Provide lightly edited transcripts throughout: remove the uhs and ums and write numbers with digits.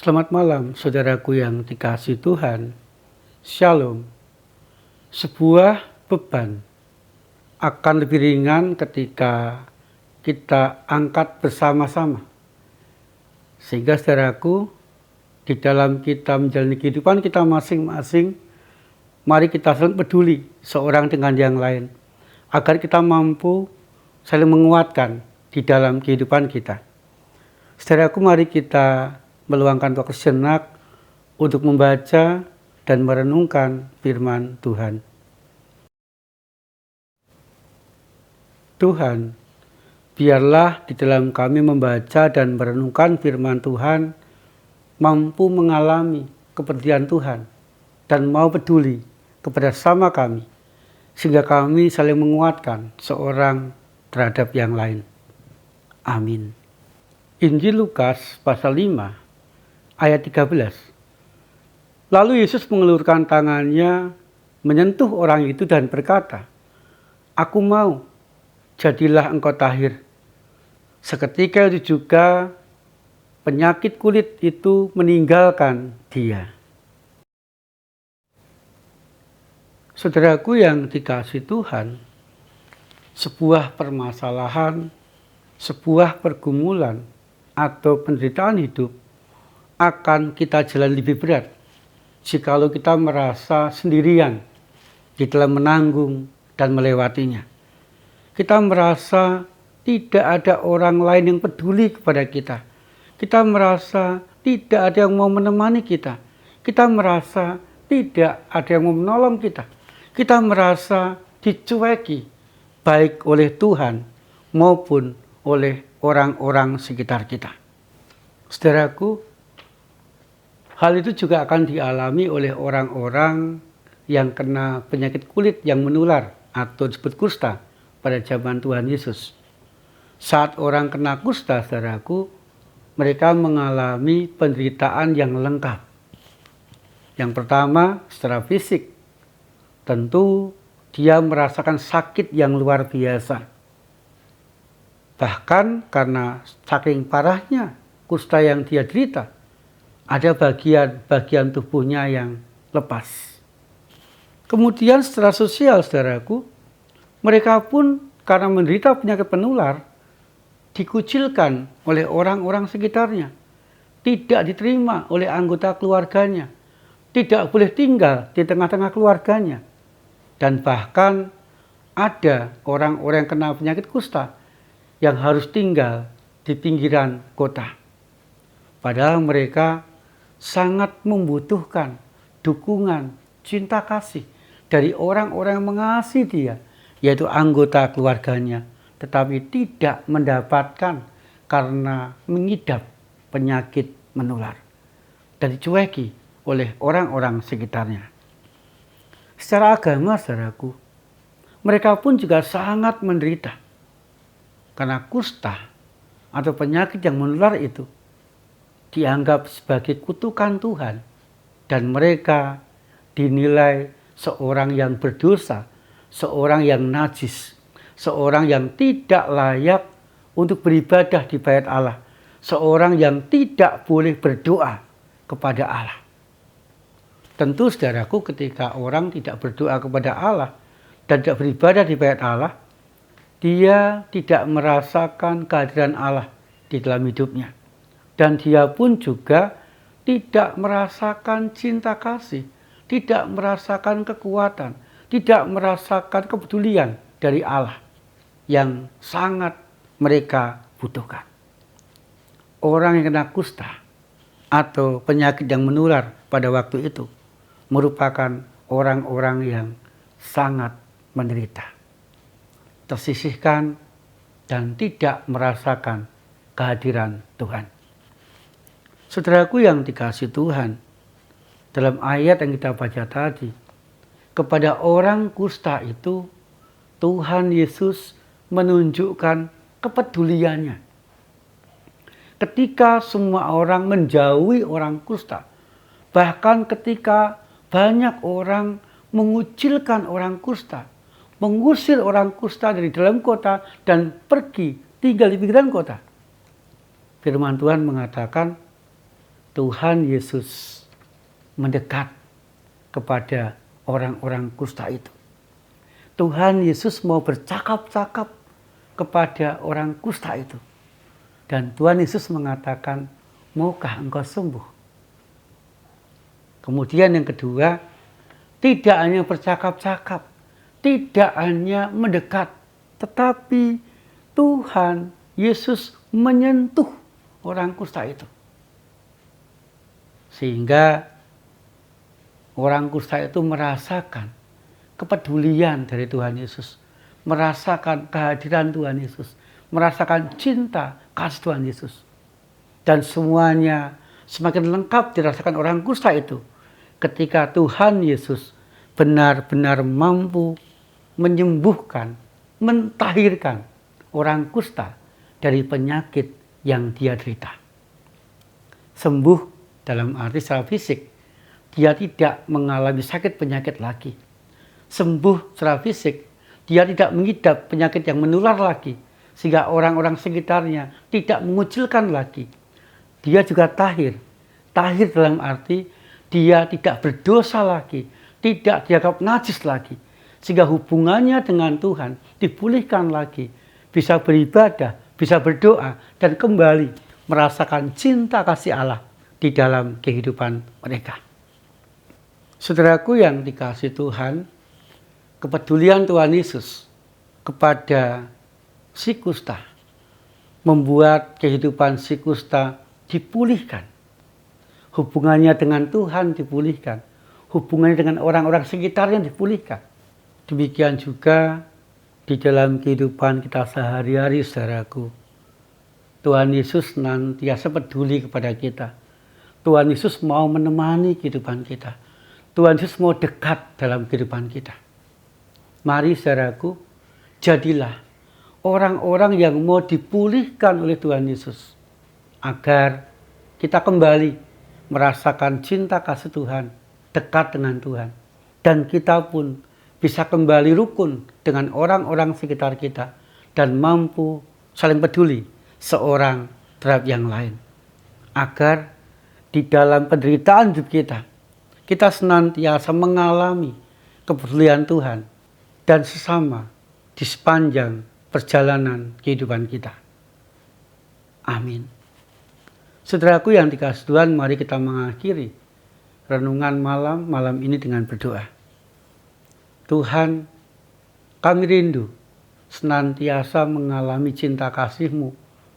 Selamat malam, saudaraku yang dikasihi Tuhan. Shalom. Sebuah beban akan lebih ringan ketika kita angkat bersama-sama. Sehingga saudaraku, di dalam kita menjalani kehidupan kita masing-masing, mari kita saling peduli seorang dengan yang lain, agar kita mampu saling menguatkan di dalam kehidupan kita. Saudaraku, mari kita meluangkan waktu sejenak untuk membaca dan merenungkan firman Tuhan. Tuhan, biarlah di dalam kami membaca dan merenungkan firman Tuhan, mampu mengalami kepedulian Tuhan dan mau peduli kepada sama kami, sehingga kami saling menguatkan seorang terhadap yang lain. Amin. Injil Lukas pasal 5 ayat 13. Lalu Yesus mengelurkan tangannya, menyentuh orang itu dan berkata, "Aku mau, jadilah engkau tahir." Seketika itu juga penyakit kulit itu meninggalkan dia. Saudaraku yang dikasihi Tuhan, sebuah permasalahan, sebuah pergumulan atau penderitaan hidup akan kita jalan lebih berat jikalau kita merasa sendirian di dalam menanggung dan melewatinya. Kita merasa tidak ada orang lain yang peduli kepada kita. Kita merasa tidak ada yang mau menemani kita. Kita merasa tidak ada yang mau menolong kita. Kita merasa dicueki baik oleh Tuhan maupun oleh orang-orang sekitar kita. Saudaraku, hal itu juga akan dialami oleh orang-orang yang kena penyakit kulit yang menular atau disebut kusta pada zaman Tuhan Yesus. Saat orang kena kusta, saudaraku, mereka mengalami penderitaan yang lengkap. Yang pertama, secara fisik, tentu dia merasakan sakit yang luar biasa. Bahkan karena saking parahnya kusta yang dia derita, ada bagian tubuhnya yang lepas. Kemudian secara sosial, saudaraku, mereka pun karena menderita penyakit penular, dikucilkan oleh orang-orang sekitarnya, tidak diterima oleh anggota keluarganya, tidak boleh tinggal di tengah-tengah keluarganya, dan bahkan ada orang-orang yang kena penyakit kusta yang harus tinggal di pinggiran kota. Padahal mereka sangat membutuhkan dukungan, cinta kasih dari orang-orang yang mengasihi dia, yaitu anggota keluarganya, tetapi tidak mendapatkan karena mengidap penyakit menular dan dicueki oleh orang-orang sekitarnya. Secara agama, saudaraku, mereka pun juga sangat menderita karena kusta atau penyakit yang menular itu dianggap sebagai kutukan Tuhan, dan mereka dinilai seorang yang berdosa, seorang yang najis, seorang yang tidak layak untuk beribadah di bait Allah, seorang yang tidak boleh berdoa kepada Allah. Tentu saudaraku, ketika orang tidak berdoa kepada Allah dan tidak beribadah di bait Allah, dia tidak merasakan kehadiran Allah di dalam hidupnya. Dan dia pun juga tidak merasakan cinta kasih, tidak merasakan kekuatan, tidak merasakan kepedulian dari Allah yang sangat mereka butuhkan. Orang yang kena kusta atau penyakit yang menular pada waktu itu merupakan orang-orang yang sangat menderita, tersisihkan, dan tidak merasakan kehadiran Tuhan. Saudaraku yang dikasihi Tuhan, dalam ayat yang kita baca tadi, kepada orang kusta itu Tuhan Yesus menunjukkan kepeduliannya. Ketika semua orang menjauhi orang kusta, bahkan ketika banyak orang mengucilkan orang kusta, mengusir orang kusta dari dalam kota dan pergi tinggal di pinggiran kota, firman Tuhan mengatakan, Tuhan Yesus mendekat kepada orang-orang kusta itu. Tuhan Yesus mau bercakap-cakap kepada orang kusta itu. Dan Tuhan Yesus mengatakan, maukah engkau sembuh? Kemudian yang kedua, tidak hanya bercakap-cakap, tidak hanya mendekat, tetapi Tuhan Yesus menyentuh orang kusta itu. Sehingga orang kusta itu merasakan kepedulian dari Tuhan Yesus, merasakan kehadiran Tuhan Yesus, merasakan cinta kasih Tuhan Yesus. Dan semuanya semakin lengkap dirasakan orang kusta itu ketika Tuhan Yesus benar-benar mampu menyembuhkan, mentahirkan orang kusta dari penyakit yang dia derita. Sembuh dalam arti secara fisik, dia tidak mengalami sakit penyakit lagi. Sembuh secara fisik, dia tidak mengidap penyakit yang menular lagi, sehingga orang-orang sekitarnya tidak mengucilkan lagi. Dia juga tahir. Tahir dalam arti dia tidak berdosa lagi, tidak dianggap najis lagi, sehingga hubungannya dengan Tuhan dipulihkan lagi, bisa beribadah, bisa berdoa, dan kembali merasakan cinta kasih Allah di dalam kehidupan mereka. Saudaraku yang dikasihi Tuhan, kepedulian Tuhan Yesus kepada si kusta membuat kehidupan si kusta dipulihkan. Hubungannya dengan Tuhan dipulihkan. Hubungannya dengan orang-orang sekitarnya dipulihkan. Demikian juga di dalam kehidupan kita sehari-hari, saudaraku. Tuhan Yesus senantiasa peduli kepada kita. Tuhan Yesus mau menemani kehidupan kita. Tuhan Yesus mau dekat dalam kehidupan kita. Mari, saudaraku, jadilah orang-orang yang mau dipulihkan oleh Tuhan Yesus, agar kita kembali merasakan cinta kasih Tuhan, dekat dengan Tuhan, dan kita pun bisa kembali rukun dengan orang-orang sekitar kita dan mampu saling peduli seorang terhadap yang lain, agar di dalam penderitaan hidup kita senantiasa mengalami kepedulian Tuhan dan sesama di sepanjang perjalanan kehidupan kita. Amin. Saudaraku yang dikasihi Tuhan, mari kita mengakhiri renungan malam ini dengan berdoa. Tuhan, kami rindu senantiasa mengalami cinta kasih-Mu,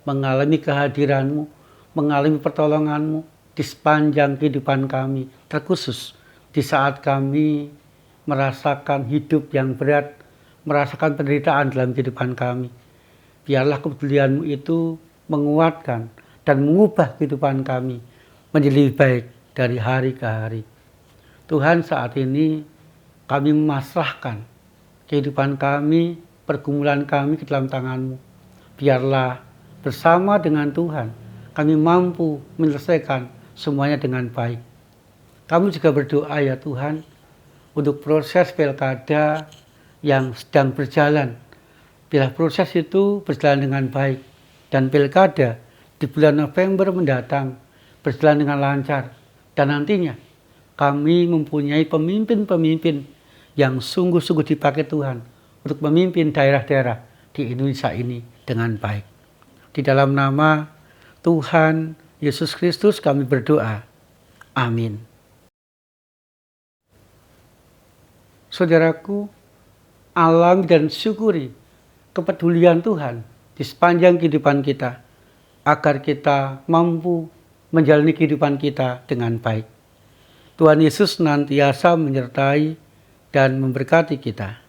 mengalami kehadiran-Mu, mengalami pertolongan-Mu di sepanjang kehidupan kami, terkhusus di saat kami merasakan hidup yang berat, merasakan penderitaan dalam kehidupan kami. Biarlah kepedulian-Mu itu menguatkan dan mengubah kehidupan kami menjadi lebih baik dari hari ke hari. Tuhan, saat ini kami memasrahkan kehidupan kami, pergumulan kami ke dalam tangan-Mu. Biarlah bersama dengan Tuhan kami mampu menyelesaikan semuanya dengan baik. Kami juga berdoa ya Tuhan, untuk proses pilkada yang sedang berjalan. Bila proses itu berjalan dengan baik dan pilkada di bulan November mendatang berjalan dengan lancar, dan nantinya kami mempunyai pemimpin-pemimpin yang sungguh-sungguh dipakai Tuhan untuk memimpin daerah-daerah di Indonesia ini dengan baik. Di dalam nama Tuhan Yesus Kristus kami berdoa. Amin. Saudaraku, alami dan syukuri kepedulian Tuhan di sepanjang kehidupan kita, agar kita mampu menjalani kehidupan kita dengan baik. Tuhan Yesus senantiasa menyertai dan memberkati kita.